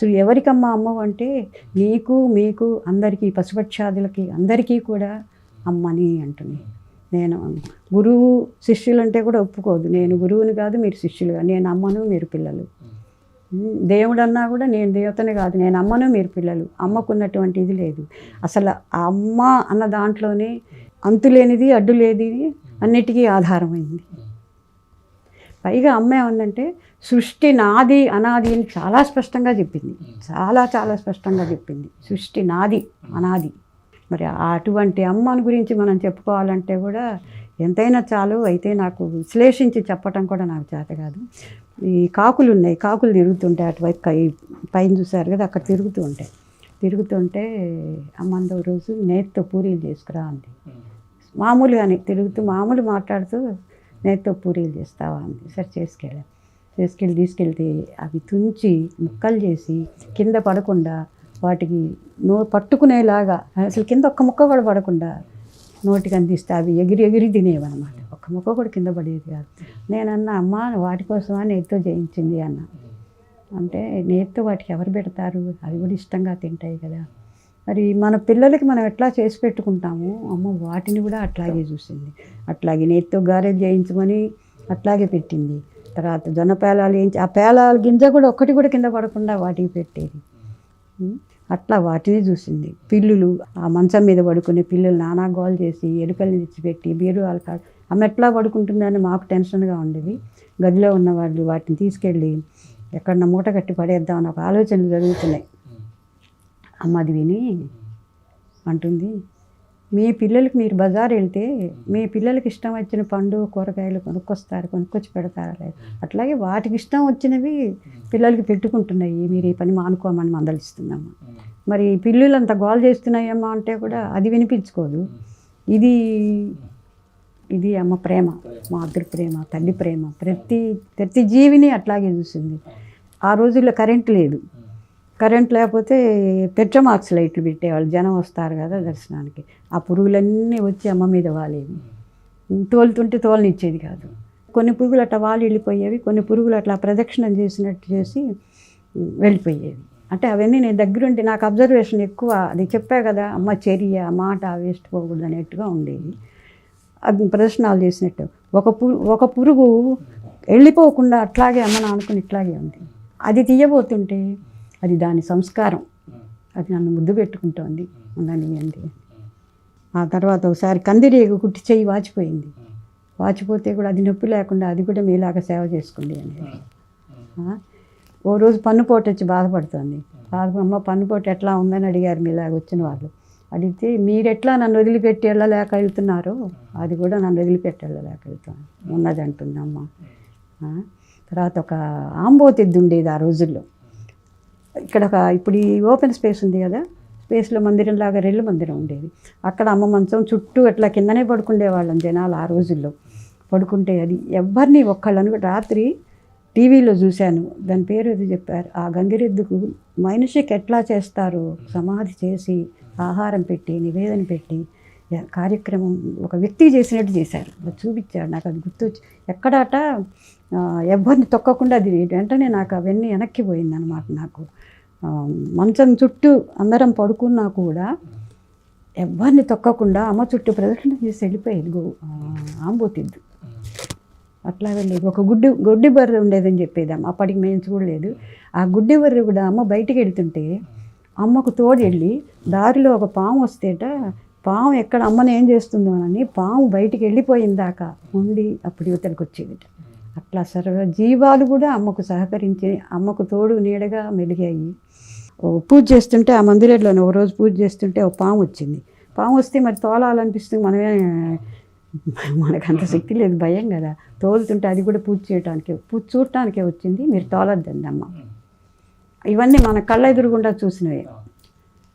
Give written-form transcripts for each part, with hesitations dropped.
అసలు ఎవరికమ్మా అమ్మవు అంటే నీకు మీకు అందరికీ పశుపక్షాదులకి అందరికీ కూడా అమ్మని అంటుంది. నేను గురువు శిష్యులు అంటే కూడా ఒప్పుకోదు. నేను గురువుని కాదు, మీరు శిష్యులుగా, నేను అమ్మను, మీరు పిల్లలు. దేవుడు అన్నా కూడా నేను దేవతనే కాదు, నేను అమ్మను, మీరు పిల్లలు. అమ్మకున్నటువంటి ఇది లేదు. అసలు ఆ అమ్మ అన్న దాంట్లోనే అంతులేనిది అడ్డులేనిది అన్నిటికీ ఆధారమైంది. పైగా అమ్మ ఏమందంటే సృష్టి నాది అనాది అని చాలా స్పష్టంగా చెప్పింది. చాలా చాలా స్పష్టంగా చెప్పింది. సృష్టి నాది అనాది. మరి అటువంటి అమ్మని గురించి మనం చెప్పుకోవాలంటే కూడా ఎంతైనా చాలు. అయితే నాకు విశ్లేషించి చెప్పటం కూడా నాకు చేత కాదు. ఈ కాకులు ఉన్నాయి, కాకులు తిరుగుతుంటాయి అటువైపు, పైన చూసారు కదా, అక్కడ తిరుగుతుంటే అమ్మందో రోజు నేతితో పూరీలు చేసుకురా అంది. మామూలుగానే తిరుగుతూ మామూలు మాట్లాడుతూ నేతితో పూరీలు చేస్తావా అంది. సరే తీసుకెళ్తే అవి తుంచి ముక్కలు చేసి కింద పడకుండా వాటికి పట్టుకునేలాగా, అసలు కింద ఒక్క ముక్క కూడా పడకుండా నోటికి అందిస్తే అవి ఎగిరి తినేవన్నమాట. ఒక్క ముక్క కూడా కింద పడేది కాదు. నేనన్నా అమ్మ వాటి కోసమా నేతితో చేయించింది అన్న. అంటే నేతితో వాటికి ఎవరు పెడతారు, అవి కూడా ఇష్టంగా తింటాయి కదా. మరి మన పిల్లలకి మనం ఎట్లా చేసి పెట్టుకుంటాము, అమ్మ వాటిని కూడా అట్లాగే చూసింది. అట్లాగే నేతితో గారెలు చేయించమని అట్లాగే పెట్టింది. తర్వాత జొన్న పేలాలు వేయించి ఆ పేలాల గింజ కూడా ఒక్కటి కూడా కింద పడకుండా వాటికి పెట్టేది. అట్లా వాటిని చూసింది. పిల్లులు ఆ మంచం మీద పడుకునే పిల్లలు నానా గోల్ చేసి ఎలుకల్ని తెచ్చిపెట్టి బీరువాలు కాదు, ఆమె ఎట్లా పడుకుంటుందని మాకు టెన్షన్గా ఉండేది. గదిలో ఉన్న వాళ్ళు వాటిని తీసుకెళ్ళి ఎక్కడన్నా మూట కట్టి పడేద్దామని ఒక ఆలోచనలు జరుగుతున్నాయి. అమ్మ అది విని అంటుంది, మీ పిల్లలకి మీరు బజార్ వెళ్తే మీ పిల్లలకి ఇష్టం వచ్చిన పండు కూరగాయలు కొనుక్కొచ్చి పెడతారా లేదు, అట్లాగే వాటికి ఇష్టం వచ్చినవి పిల్లలకి పెట్టుకుంటున్నాయి, మీరు ఈ పని మానుకోమని మందలిస్తున్నాము. మరి పిల్లలు అంత గోల్ చేస్తున్నాయమ్మా అంటే కూడా అది వినిపించుకోదు. ఇది అమ్మ ప్రేమ, మాతృ ప్రేమ, తల్లి ప్రేమ. ప్రతి జీవిని అట్లాగే చూసింది. ఆ రోజుల్లో కరెంట్ లేకపోతే పెట్రోమాక్స్ లైట్లు పెట్టేవాళ్ళు, జనం వస్తారు కదా దర్శనానికి. ఆ పురుగులన్నీ వచ్చి అమ్మ మీద వాలేవి. తోలుతుంటే తోలనిచ్చేది కాదు. కొన్ని పురుగులు అట్లా వాలి వెళ్ళిపోయేవి, కొన్ని పురుగులు అట్లా ప్రదక్షిణం చేసినట్టు చేసి వెళ్ళిపోయేవి. అంటే అవన్నీ నేను దగ్గరుండి నాకు అబ్జర్వేషన్ ఎక్కువ. అది చెప్పా కదా, అమ్మ చర్య మాట వేస్ట్ పోకూడదు అనేట్టుగా ఉండేది. అది ప్రదర్శనలు చేసినట్టు ఒక పురుగు వెళ్ళిపోకుండా అట్లాగే అమ్మను అనుకుని ఇట్లాగే ఉంది. అది తీయబోతుంటే అది దాని సంస్కారం, అది నన్ను ముద్దు పెట్టుకుంటోంది ఉందని అంది. ఆ తర్వాత ఒకసారి కందిరీగ కుట్టి చెయ్యి వాచిపోతే కూడా అది నొప్పి లేకుండా అది కూడా మీలాగా సేవ చేసుకుంది అనేది. ఓ రోజు పన్నుపోటు వచ్చి బాధపడుతుంది. అమ్మ పన్నుపోటు ఎట్లా ఉందని అడిగారు మీలాగా వచ్చిన వాళ్ళు. అడిగితే మీరెట్లా నన్ను వదిలిపెట్టి వెళ్ళలేక వెళ్తున్నారో అది కూడా నన్ను వదిలిపెట్టి వెళ్ళలేక వెళ్తాను ఉన్నది అంటుంది అమ్మ. తర్వాత ఒక ఆంబోతిద్దు ఉండేది ఆ రోజుల్లో. ఇక్కడ ఇప్పుడు ఈ ఓపెన్ స్పేస్ ఉంది కదా, స్పేస్లో మందిరంలాగా రెల్లు మందిరం ఉండేది. అక్కడ అమ్మ మంచం చుట్టూ అట్లా కిందనే పడుకుండేవాళ్ళం జనాలు ఆ రోజుల్లో. పడుకుంటే అది ఎవరిని ఒక్కళ్ళను రాత్రి టీవీలో చూశాను, దాని పేరు ఇది చెప్పారు. ఆ గంగిరెద్దుకు మనిషికి ఎట్లా చేస్తారు, సమాధి చేసి ఆహారం పెట్టి నివేదన పెట్టి కార్యక్రమం ఒక వ్యక్తి చేసినట్టు చేశారు. అది చూపించాడు, నాకు అది గుర్తొచ్చి ఎక్కడాట ఎవరిని తొక్కకుండా అది వెంటనే నాకు అవన్నీ వెనక్కి పోయింది అనమాట. నాకు మంచం చుట్టూ అందరం పడుకున్నా కూడా ఎవరిని తొక్కకుండా అమ్మ చుట్టూ ప్రదక్షిణ చేసి వెళ్ళిపోయేది ఆంబోతిద్దు. అట్లా వెళ్ళేది. ఒక గొడ్డి బర్రె ఉండేదని చెప్పేది అమ్మ. అప్పటికి మేము చూడలేదు. ఆ గుడ్డి బర్రె కూడా అమ్మ బయటికి వెళ్తుంటే అమ్మకు తోడు వెళ్ళి దారిలో ఒక పాము వస్తేట, పాము ఎక్కడ అమ్మని ఏం చేస్తుందో అని పాము బయటికి వెళ్ళిపోయిందాకా ఉండి అప్పుడు యువతలకు వచ్చేది. అట్లా సర్వ జీవాలు కూడా అమ్మకు సహకరించి అమ్మకు తోడు నీడగా మెలిగాయి. పూజ చేస్తుంటే ఆ మందిరంలోనే ఒక రోజు పూజ చేస్తుంటే ఒక పాము వచ్చింది. పాము వస్తే మరి తోలాలనిపిస్తుంది, మనకంత శక్తి లేదు, భయం కదా. తోలుతుంటే అది కూడా పూజ చూడటానికే వచ్చింది, మీరు తోలొద్దండి అమ్మ. ఇవన్నీ మన కళ్ళ ఎదురుగుండా చూసినవే.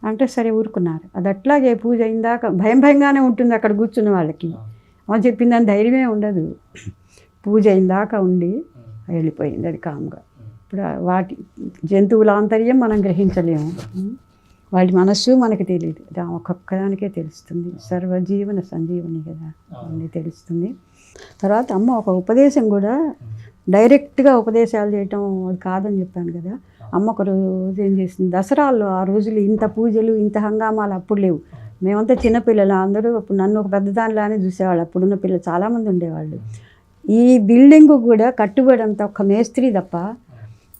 అంటే సరే ఊరుకున్నారు. అది అట్లాగే పూజ అయిందాక భయంగానే ఉంటుంది అక్కడ కూర్చున్న వాళ్ళకి. అమ్మ చెప్పిందని ధైర్యమే ఉండదు. పూజ అయిందాకా ఉండి వెళ్ళిపోయింది అది కామ్గా. ఇప్పుడు వాటి జంతువుల ఆంతర్యం మనం గ్రహించలేము, వాటి మనస్సు మనకి తెలియదు, ఒక్కొక్కదానికే తెలుస్తుంది. సర్వజీవన సంజీవని కదా అన్నీ తెలుస్తుంది. తర్వాత అమ్మ ఒక ఉపదేశం కూడా డైరెక్ట్గా ఉపదేశాలు చేయటం అది కాదని చెప్పాను కదా. అమ్మ ఒక రోజు ఏం చేసింది, దసరాల్లో ఆ రోజులు ఇంత పూజలు ఇంత హంగామాలు అప్పుడు లేవు. మేమంతా చిన్నపిల్లలు, అందరూ అప్పుడు నన్ను ఒక పెద్దదానిలానే చూసేవాళ్ళు. అప్పుడున్న పిల్లలు చాలామంది ఉండేవాళ్ళు. ఈ బిల్డింగ్ కూడా కట్టుబడి అంతా ఒక మేస్త్రి తప్ప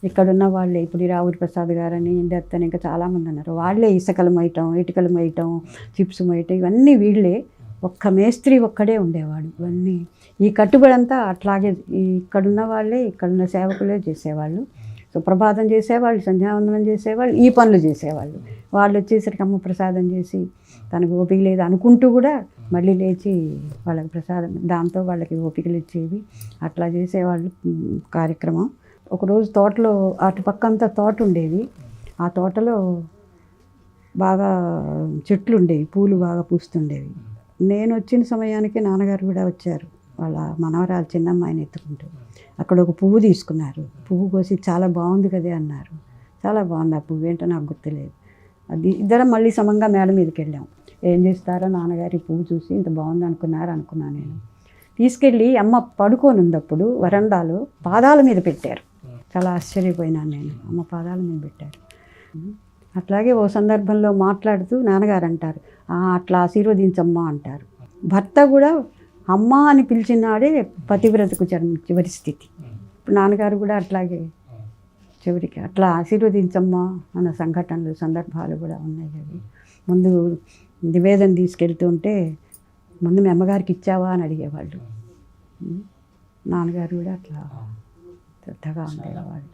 ఇక్కడున్న వాళ్ళే. ఇప్పుడు ఈ రావురి ప్రసాద్ గారని దత్తని ఇంకా చాలామంది ఉన్నారు. వాళ్ళే ఇసుకలు మోయటం, ఇటుకలు మోయటం, చిప్స్ మోయటం ఇవన్నీ వీళ్ళే. ఒక్క మేస్త్రి ఒక్కడే ఉండేవాడు. ఇవన్నీ ఈ కట్టుబడి అంతా అట్లాగే ఇక్కడున్న వాళ్ళే, ఇక్కడున్న సేవకులే చేసేవాళ్ళు. సుప్రభాతం చేసేవాళ్ళు, సంధ్యావందనం చేసేవాళ్ళు, ఈ పనులు చేసేవాళ్ళు. వాళ్ళు వచ్చేసరికి అమ్మ ప్రసాదం చేసి తనకు ఓపిక లేదు అనుకుంటూ కూడా మళ్ళీ లేచి వాళ్ళకి ప్రసాదం, దాంతో వాళ్ళకి ఓపికలు ఇచ్చేవి. అట్లా చేసేవాళ్ళు కార్యక్రమం. ఒకరోజు తోటలో అటు పక్కంతా తోట ఉండేది. ఆ తోటలో బాగా చెట్లు ఉండేవి, పూలు బాగా పూస్తుండేవి. నేను వచ్చిన సమయానికి నాన్నగారు కూడా వచ్చారు, వాళ్ళ మనవరాలు చిన్నమ్మాయిని ఎత్తుకుంటూ. అక్కడ ఒక పువ్వు తీసుకున్నారు, పువ్వు కోసి చాలా బాగుంది కదే అన్నారు. చాలా బాగుంది, ఆ పువ్వు ఏంటో నాకు గుర్తులేదు. అది ఇద్దరం మళ్ళీ సమంగా మేడ మీదకి వెళ్ళాం. ఏం చేస్తారో నాన్నగారి పువ్వు చూసి ఇంత బాగుంది అనుకున్నాను నేను. తీసుకెళ్ళి అమ్మ పడుకొని ఉన్నప్పుడు వరండాలో పాదాల మీద పెట్టారు. చాలా ఆశ్చర్యపోయినాను నేను, అమ్మ పాదాల మీద పెట్టారు. అట్లాగే ఓ సందర్భంలో మాట్లాడుతూ నాన్నగారు అంటారు, అట్లా ఆశీర్వదించమ్మా అంటారు. భర్త కూడా అమ్మ అని పిలిచినాడే పతివ్రతకు చివరి స్థితి. ఇప్పుడు నాన్నగారు కూడా అట్లాగే చివరికి అట్లా ఆశీర్వదించమ్మా అన్న సంఘటనలు, సందర్భాలు కూడా ఉన్నాయి. అవి ముందు నివేదన తీసుకెళ్తుంటే ముందు మీ అమ్మగారికి ఇచ్చావా అని అడిగేవాళ్ళు. నాన్నగారు కూడా అట్లా శ్రద్ధగా ఉండేవాళ్ళు.